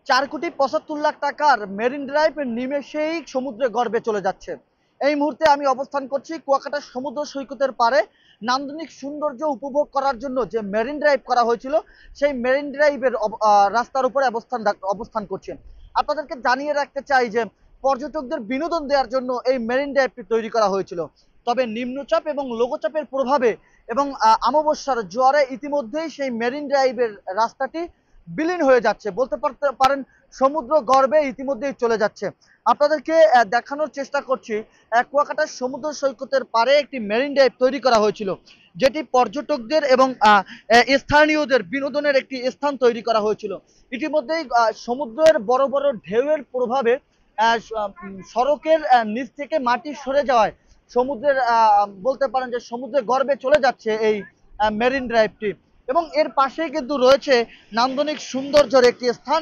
4,75,00,000 টাকার marine drive নিমেষেই সমুদ্রে গর্ভে চলে যাচ্ছে। এই মুহূর্তে আমি অবস্থান করছি কুয়াকাটা সমুদ্র সৈকতের পাড়ে। নান্দনিক সৌন্দর্য উপভোগ করার জন্য যে মেরিন ড্রাইভ করা হয়েছিল, সেই মেরিন ড্রাইভের রাস্তার উপরে অবস্থান করছি। আপনাদেরকে জানিয়ে রাখতে চাই যে পর্যটকদের বিনোদন দেওয়ার জন্য এই মেরিন ড্রাইভটি তৈরি করা হয়েছিল। তবে নিম্নচাপ এবং লঘুচাপের প্রভাবে এবং অমাবস্যার জোয়ারে ইতিমধ্যেই সেই মেরিন ড্রাইভের রাস্তাটি বিলীন হয়ে যাচ্ছে, বলতে পারেন সমুদ্র গর্ভে ইতিমধ্যেই চলে যাচ্ছে। আপনাদেরকে দেখানোর চেষ্টা করছি, কুয়াকাটার সমুদ্র সৈকতের পাড়ে একটি মেরিন ড্রাইভ তৈরি করা হয়েছিল, যেটি পর্যটকদের এবং স্থানীয়দের বিনোদনের একটি স্থান তৈরি করা হয়েছিল। ইতিমধ্যেই সমুদ্রের বড় বড় ঢেউয়ের প্রভাবে সড়কের নিচ থেকে মাটি সরে যাওয়ায় সমুদ্রের বলতে পারেন যে সমুদ্রের গর্ভে চলে যাচ্ছে এই মেরিন ড্রাইভটি। এবং এর পাশেই কিন্তু রয়েছে নান্দনিক সৌন্দর্যের একটি স্থান।